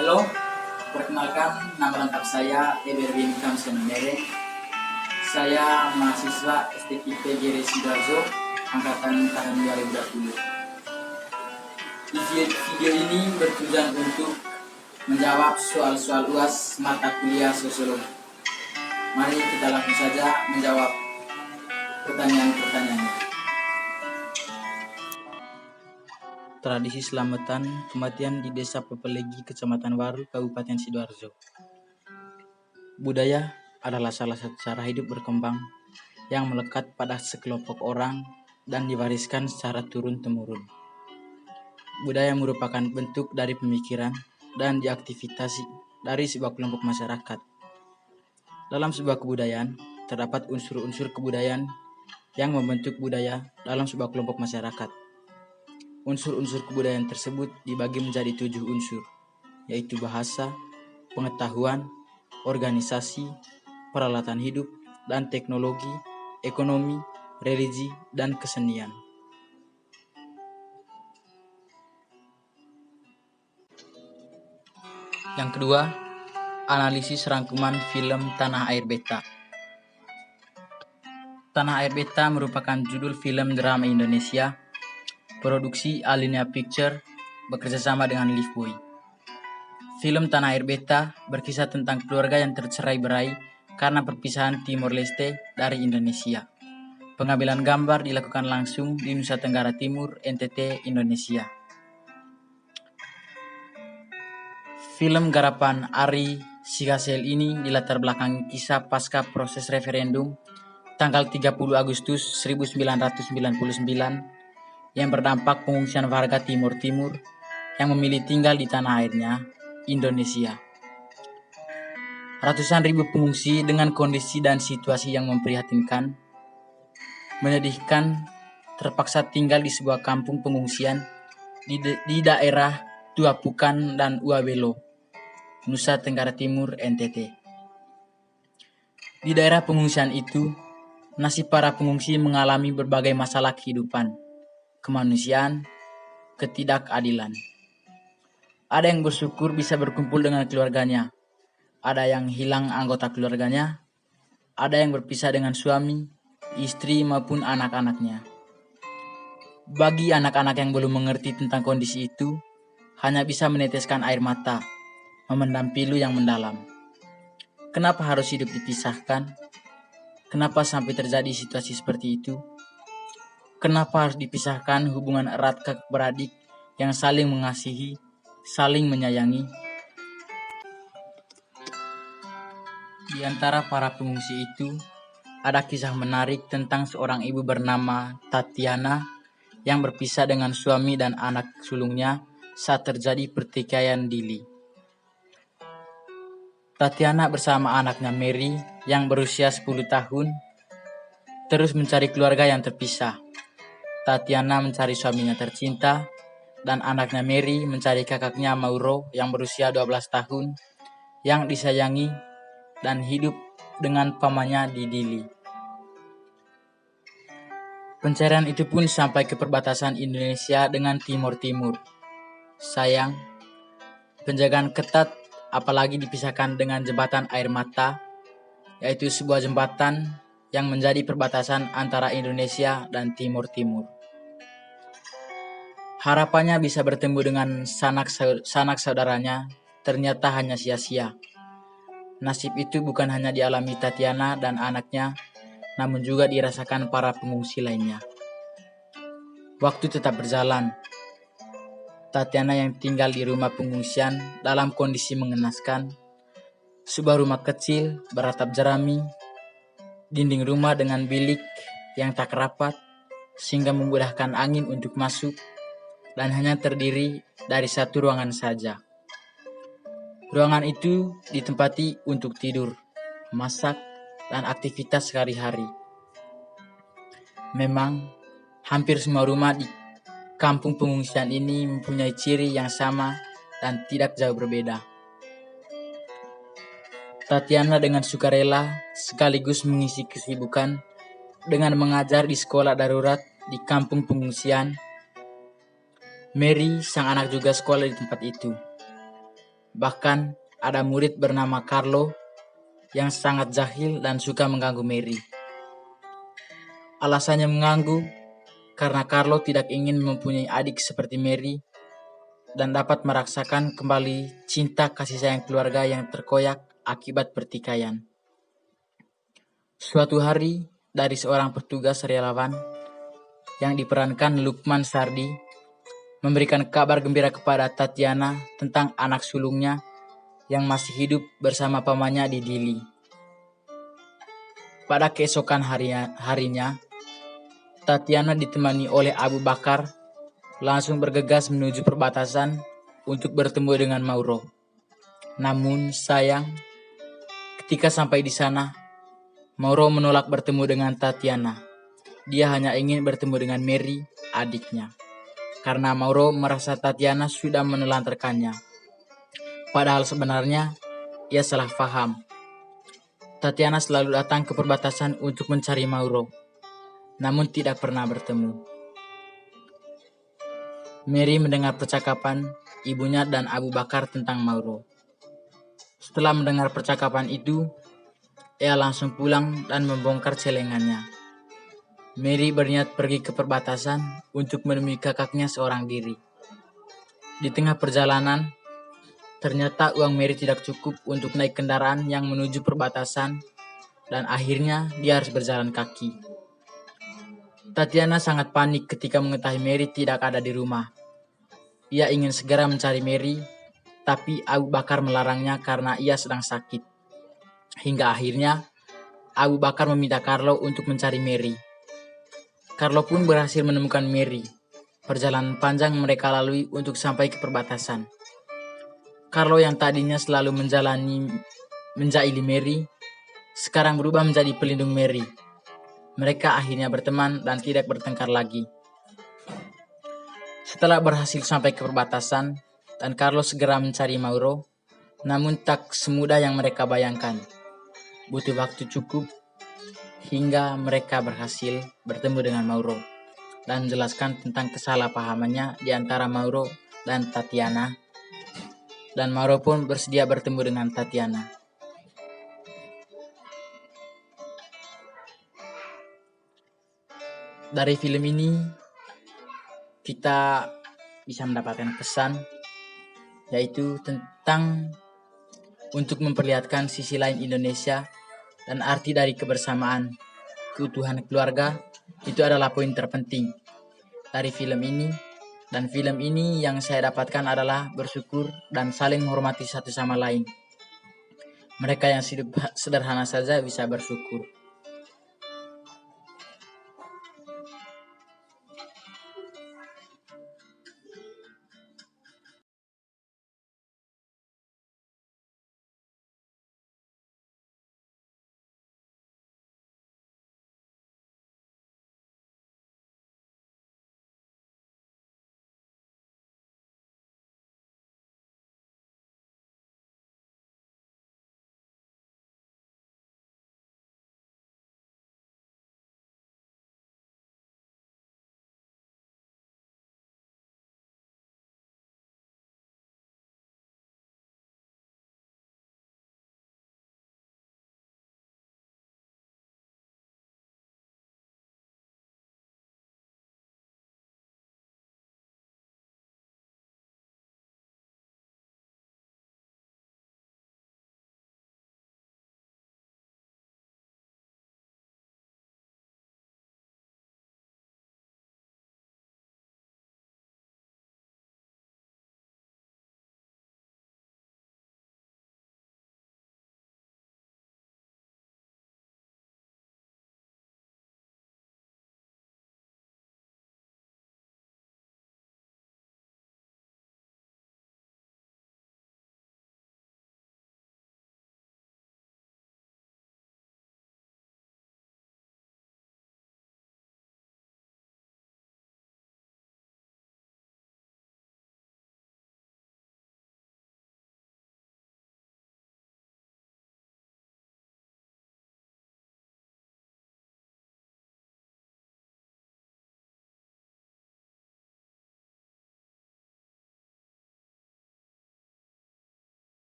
Halo, perkenalkan nama lengkap saya Eberwin Kamsenandere. Saya mahasiswa STKIP Gere Sidoarjo, angkatan tahun 2020. Video ini bertujuan untuk menjawab soal-soal UAS mata kuliah sosiologi. Mari kita langsung saja menjawab pertanyaan-pertanyaannya. Tradisi selamatan kematian di Desa Pepelegi, Kecamatan Waru, Kabupaten Sidoarjo. Budaya adalah salah satu cara hidup berkembang yang melekat pada sekelompok orang dan diwariskan secara turun-temurun. Budaya merupakan bentuk dari pemikiran dan diaktivitas dari sebuah kelompok masyarakat. Dalam sebuah kebudayaan, terdapat unsur-unsur kebudayaan yang membentuk budaya dalam sebuah kelompok masyarakat. Unsur-unsur kebudayaan tersebut dibagi menjadi 7 unsur, yaitu bahasa, pengetahuan, organisasi, peralatan hidup, dan teknologi, ekonomi, religi, dan kesenian. Yang kedua, analisis rangkuman film Tanah Air Beta. Tanah Air Beta merupakan judul film drama Indonesia produksi Alinea Picture bekerjasama dengan Liveboy. Film Tanah Air Beta berkisah tentang keluarga yang tercerai-berai karena perpisahan Timor Leste dari Indonesia. Pengambilan gambar dilakukan langsung di Nusa Tenggara Timur, NTT, Indonesia. Film garapan Ari Sigashel ini dilatar belakangi kisah pasca proses referendum tanggal 30 Agustus 1999 yang berdampak pengungsian warga Timur Timur yang memilih tinggal di tanah airnya, Indonesia. Ratusan ribu pengungsi dengan kondisi dan situasi yang memprihatinkan, menyedihkan, terpaksa tinggal di sebuah kampung pengungsian di daerah Tuapukan dan Uabelo, Nusa Tenggara Timur, NTT. Di daerah pengungsian itu, nasib para pengungsi mengalami berbagai masalah kehidupan, kemanusiaan, ketidakadilan. Ada yang bersyukur bisa berkumpul dengan keluarganya. Ada yang hilang anggota keluarganya. Ada yang berpisah dengan suami, istri maupun anak-anaknya. Bagi anak-anak yang belum mengerti tentang kondisi itu, hanya bisa meneteskan air mata, memendam pilu yang mendalam. Kenapa harus hidup dipisahkan? Kenapa sampai terjadi situasi seperti itu? Kenapa harus dipisahkan hubungan erat kakak beradik yang saling mengasihi, saling menyayangi? Di antara para pengungsi itu, ada kisah menarik tentang seorang ibu bernama Tatiana yang berpisah dengan suami dan anak sulungnya saat terjadi pertikaian Dili. Tatiana bersama anaknya Mary yang berusia 10 tahun terus mencari keluarga yang terpisah. Tatiana mencari suaminya tercinta, dan anaknya Mary mencari kakaknya Mauro yang berusia 12 tahun, yang disayangi dan hidup dengan pamannya di Dili. Pencarian itu pun sampai ke perbatasan Indonesia dengan Timur Timur. Sayang, penjagaan ketat apalagi dipisahkan dengan jembatan air mata, yaitu sebuah jembatan yang menjadi perbatasan antara Indonesia dan Timur Timur. Harapannya bisa bertemu dengan sanak saudaranya ternyata hanya sia-sia. Nasib itu bukan hanya dialami Tatiana dan anaknya, namun juga dirasakan para pengungsi lainnya. Waktu tetap berjalan. Tatiana yang tinggal di rumah pengungsian dalam kondisi mengenaskan. Sebuah rumah kecil beratap jerami, dinding rumah dengan bilik yang tak rapat sehingga memudahkan angin untuk masuk, dan hanya terdiri dari satu ruangan saja. Ruangan itu ditempati untuk tidur, masak, dan aktivitas sehari-hari. Memang, hampir semua rumah di kampung pengungsian ini mempunyai ciri yang sama dan tidak jauh berbeda. Tatiana dengan sukarela sekaligus mengisi kesibukan dengan mengajar di sekolah darurat di kampung pengungsian. Mary, sang anak, juga sekolah di tempat itu. Bahkan ada murid bernama Carlo yang sangat jahil dan suka mengganggu Mary. Alasannya mengganggu karena Carlo tidak ingin mempunyai adik seperti Mary dan dapat merasakan kembali cinta kasih sayang keluarga yang terkoyak akibat pertikaian. Suatu hari, dari seorang petugas relawan yang diperankan Lukman Sardi memberikan kabar gembira kepada Tatiana tentang anak sulungnya yang masih hidup bersama pamannya di Dili. Pada keesokan harinya, Tatiana ditemani oleh Abu Bakar langsung bergegas menuju perbatasan untuk bertemu dengan Mauro. Namun sayang, ketika sampai di sana, Mauro menolak bertemu dengan Tatiana. Dia hanya ingin bertemu dengan Mary, adiknya. Karena Mauro merasa Tatiana sudah menelantarkannya. Padahal sebenarnya, ia salah paham. Tatiana selalu datang ke perbatasan untuk mencari Mauro, namun tidak pernah bertemu. Mary mendengar percakapan ibunya dan Abu Bakar tentang Mauro. Setelah mendengar percakapan itu, ia langsung pulang dan membongkar celengannya. Mary berniat pergi ke perbatasan untuk menemui kakaknya seorang diri. Di tengah perjalanan, ternyata uang Mary tidak cukup untuk naik kendaraan yang menuju perbatasan dan akhirnya dia harus berjalan kaki. Tatiana sangat panik ketika mengetahui Mary tidak ada di rumah. Ia ingin segera mencari Mary, tapi Abu Bakar melarangnya karena ia sedang sakit. Hingga akhirnya, Abu Bakar meminta Carlo untuk mencari Mary. Carlo pun berhasil menemukan Mary. Perjalanan panjang mereka lalui untuk sampai ke perbatasan. Carlo yang tadinya selalu menjaili Mary, sekarang berubah menjadi pelindung Mary. Mereka akhirnya berteman dan tidak bertengkar lagi. Setelah berhasil sampai ke perbatasan, dan Carlo segera mencari Mauro, namun tak semudah yang mereka bayangkan. Butuh waktu cukup hingga mereka berhasil bertemu dengan Mauro dan menjelaskan tentang kesalahpahamannya di antara Mauro dan Tatiana. Dan Mauro pun bersedia bertemu dengan Tatiana. Dari film ini kita bisa mendapatkan pesan, yaitu tentang untuk memperlihatkan sisi lain Indonesia dan arti dari kebersamaan, keutuhan keluarga. Itu adalah poin terpenting dari film ini. Dan film ini yang saya dapatkan adalah bersyukur dan saling menghormati satu sama lain. Mereka yang hidup sederhana saja bisa bersyukur.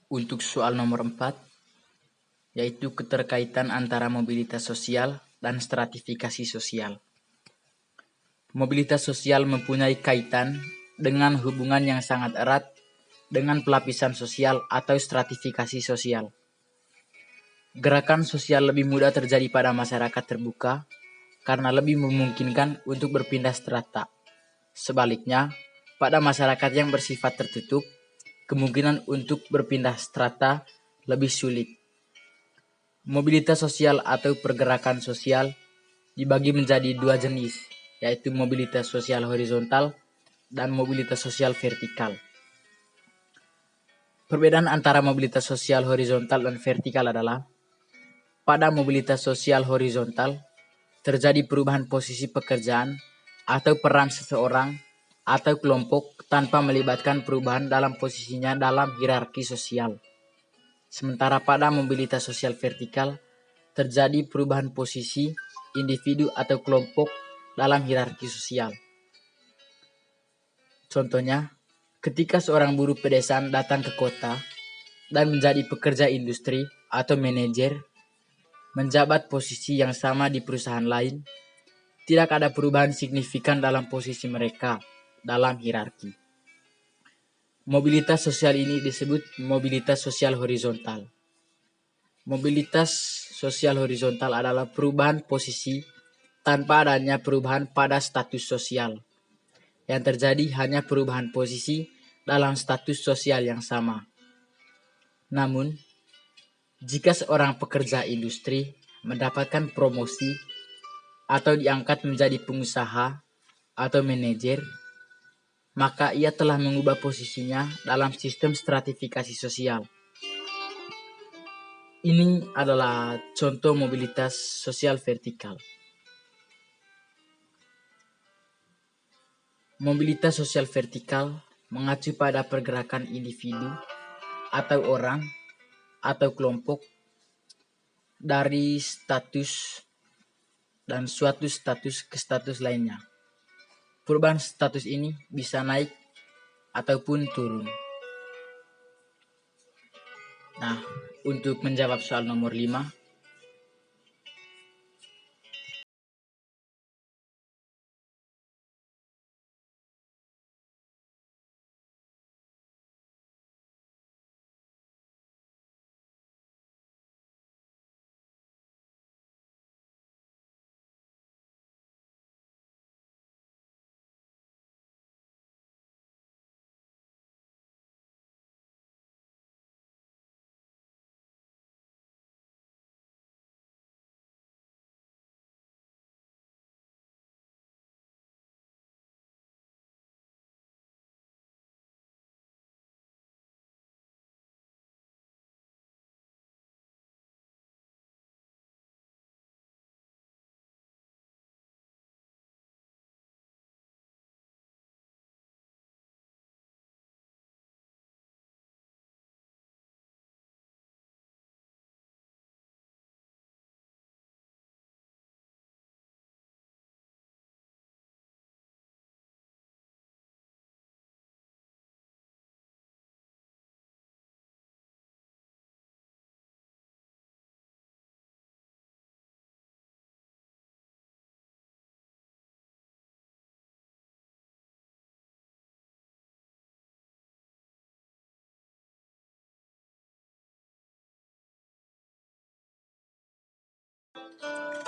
Untuk soal nomor 4, yaitu keterkaitan antara mobilitas sosial dan stratifikasi sosial. Mobilitas sosial mempunyai kaitan dengan hubungan yang sangat erat dengan pelapisan sosial atau stratifikasi sosial. Gerakan sosial lebih mudah terjadi pada masyarakat terbuka karena lebih memungkinkan untuk berpindah strata. Sebaliknya, pada masyarakat yang bersifat tertutup, kemungkinan untuk berpindah strata lebih sulit. Mobilitas sosial atau pergerakan sosial dibagi menjadi dua jenis, yaitu mobilitas sosial horizontal dan mobilitas sosial vertikal. Perbedaan antara mobilitas sosial horizontal dan vertikal adalah, pada mobilitas sosial horizontal, terjadi perubahan posisi pekerjaan atau peran seseorang atau kelompok tanpa melibatkan perubahan dalam posisinya dalam hierarki sosial. Sementara pada mobilitas sosial vertikal, terjadi perubahan posisi individu atau kelompok dalam hierarki sosial. Contohnya, ketika seorang buruh pedesaan datang ke kota dan menjadi pekerja industri atau manajer, menjabat posisi yang sama di perusahaan lain, tidak ada perubahan signifikan dalam posisi mereka dalam hierarki. Mobilitas sosial ini disebut mobilitas sosial horizontal. Mobilitas sosial horizontal adalah perubahan posisi tanpa adanya perubahan pada status sosial. Yang terjadi hanya perubahan posisi dalam status sosial yang sama. Namun, jika seorang pekerja industri mendapatkan promosi atau diangkat menjadi pengusaha atau manajer, maka ia telah mengubah posisinya dalam sistem stratifikasi sosial. Ini adalah contoh mobilitas sosial vertikal. Mobilitas sosial vertikal mengacu pada pergerakan individu atau orang atau kelompok dari status dan suatu status ke status lainnya. Perubahan status ini bisa naik ataupun turun. Nah, untuk menjawab soal nomor 5,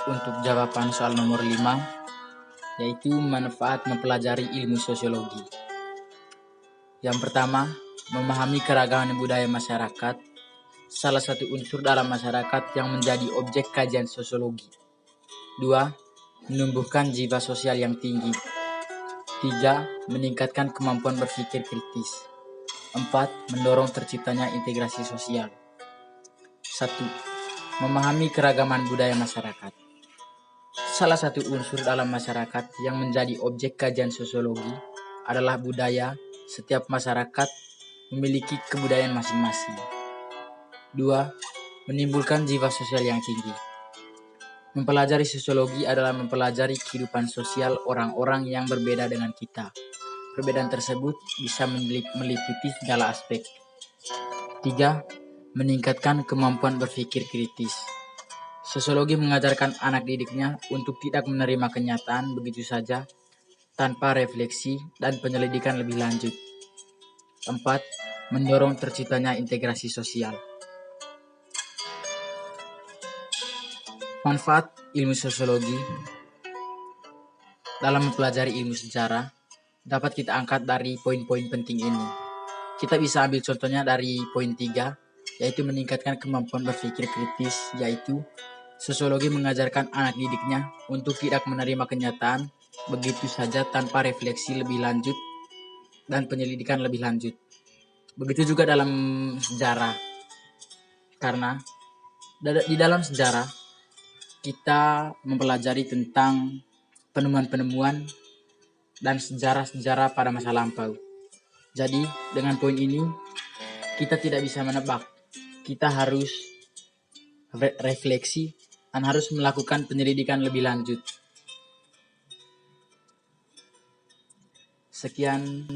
untuk jawaban soal nomor 5, yaitu manfaat mempelajari ilmu sosiologi. Yang pertama, memahami keragaman budaya masyarakat, salah satu unsur dalam masyarakat yang menjadi objek kajian sosiologi. 2. Menumbuhkan jiwa sosial yang tinggi. 3. Meningkatkan kemampuan berpikir kritis. 4. Mendorong terciptanya integrasi sosial. 1. Memahami keragaman budaya masyarakat. Salah satu unsur dalam masyarakat yang menjadi objek kajian sosiologi adalah budaya. Setiap masyarakat memiliki kebudayaan masing-masing. 2. Menimbulkan jiwa sosial yang tinggi. Mempelajari sosiologi adalah mempelajari kehidupan sosial orang-orang yang berbeda dengan kita. Perbedaan tersebut bisa meliputi segala aspek. 3. Meningkatkan kemampuan berpikir kritis. Sosiologi mengajarkan anak didiknya untuk tidak menerima kenyataan begitu saja tanpa refleksi dan penyelidikan lebih lanjut. 4. Mendorong terciptanya integrasi sosial. Manfaat ilmu sosiologi dalam mempelajari ilmu sejarah dapat kita angkat dari poin-poin penting ini. Kita bisa ambil contohnya dari poin 3, yaitu meningkatkan kemampuan berpikir kritis, yaitu sosiologi mengajarkan anak didiknya untuk tidak menerima kenyataan begitu saja tanpa refleksi lebih lanjut dan penyelidikan lebih lanjut. Begitu juga dalam sejarah, karena di dalam sejarah kita mempelajari tentang penemuan-penemuan dan sejarah-sejarah pada masa lampau. Jadi dengan poin ini kita tidak bisa menebak, kita harus refleksi dan harus melakukan penyelidikan lebih lanjut. Sekian.